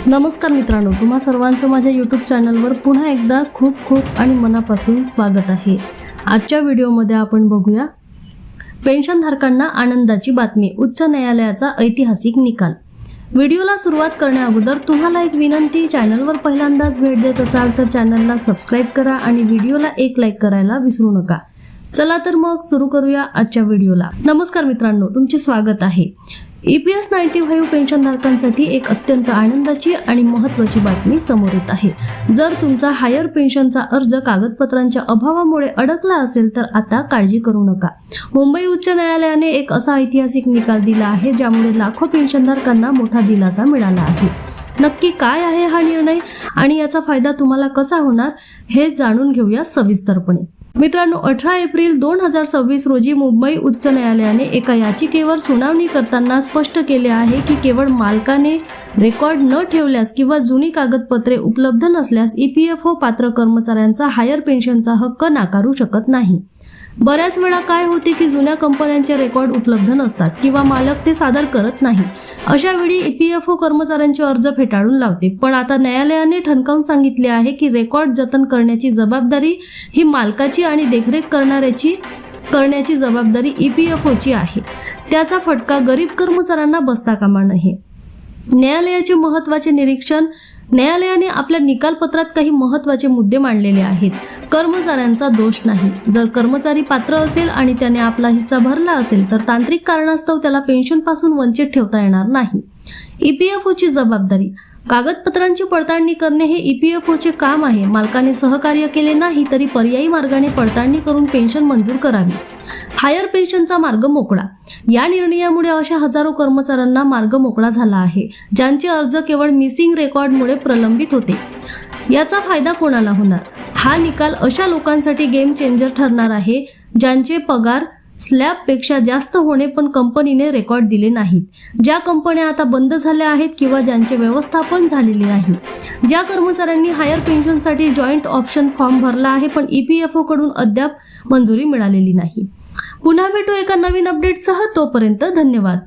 नमस्कार मित्रांनो, तुम्हा सर्वांचं माझ्या यूट्यूब चॅनलवर पुन्हा एकदा खूप खूप आणि मनापासून स्वागत आहे। आजच्या व्हिडिओमध्ये आपण बघूया पेन्शनधारकांना आनंदाची बातमी, उच्च न्यायालयाचा ऐतिहासिक निकाल। व्हिडिओला सुरुवात करण्याअगोदर तुम्हाला एक विनंती, चॅनलवर पहिल्यांदाच भेट देत असाल तर चॅनलला सबस्क्राइब करा आणि व्हिडिओला एक लाईक करायला विसरू नका। चला तर मग सुरू करूया आजच्या व्हिडिओला। नमस्कार मित्रांनो, तुमचे स्वागत आहे। EPS 95 पेन्शनधारकांसाठी एक अत्यंत आनंदाची आणि महत्त्वाची बातमी समोर येत आहे। जर तुमचा हायर पेन्शनचा अर्ज कागदपत्रांच्या अभावामुळे अडकला असेल तर आता काळजी करू नका। मुंबई उच्च न्यायालयाने एक असा ऐतिहासिक निकाल दिला आहे ज्यामुळे लाखो पेन्शनधारकांना मोठा दिलासा मिळाला आहे। नक्की काय आहे हा निर्णय आणि याचा फायदा तुम्हाला कसा होणार हे जाणून घेऊया सविस्तरपणे। मित्रांनो, 18 एप्रिल 2026 रोजी मुंबई उच्च न्यायालयाने एका याचिकेवर सुनावणी करताना स्पष्ट केले आहे की केवळ मालकाने रेकॉर्ड न ठेवल्यास किंवा जुनी कागदपत्रे उपलब्ध नसल्यास EPFO पात्र कर्मचाऱ्यांचा हायर पेन्शनचा हक्क नाकारू शकत नाही। बऱ्याच वेळा काय होते की जुन्या कंपन्यांचे रेकॉर्ड उपलब्ध नसतात किंवा मालक ते सादर करत नाही। अशा वेळी EPFO कर्मचाऱ्यांचे अर्ज फेटाळून लावते। पण आता न्यायालयाने ठणकावून सांगितले आहे की रेकॉर्ड जतन करण्याची जबाबदारी ही मालकाची आणि देखरेख करण्याची जबाबदारी EPFOची आहे। त्याचा फटका गरीब कर्मचाऱ्यांना बसता कामा नये। न्यायालयाचे महत्त्वाचे निरीक्षण। न्यायालयाने आपल्या निकालपत्रात काही महत्त्वाचे मुद्दे मांडलेले आहेत। कर्मचाऱ्यांचा दोष नाही। जर कर्मचारी पात्र असेल आणि त्याने आपला हिस्सा भरला असेल तर तांत्रिक कारणास्तव त्याला पेन्शनपासून वंचित ठेवता येणार नाही। EPFOची जबाबदारी। कागदपत्रांची पडताळणी करणे हे EPFOचे काम आहे। मालकाने सहकार्य केले नाही तरी पर्यायी मार्गाने पडताळणी करून पेन्शन मंजूर करावी। हायर पेन्शनचा मार्ग मोकळा। या निर्णयामुळे अशा हजारो कर्मचाऱ्यांना मार्ग मोकळा झाला आहे ज्यांचे अर्ज केवळ मिसिंग रेकॉर्डमुळे प्रलंबित होते। याचा फायदा कोणाला होणार? हा निकाल अशा लोकांसाठी गेम चेंजर ठरणार आहे ज्यांचे पगार स्लॅबपेक्षा जास्त होणे पण कंपनीने रेकॉर्ड दिले नाहीत, ज्या कंपन्या आता बंद झाल्या आहेत किंवा ज्यांचे व्यवस्थापन झालेले नाही, ज्या कर्मचाऱ्यांनी हायर पेन्शनसाठी जॉईंट ऑप्शन फॉर्म भरला आहे पण EPFO कडून अद्याप मंजुरी मिळालेली नाही। पुन्हा भेटू एका नवीन अपडेटसह, तोपर्यंत धन्यवाद।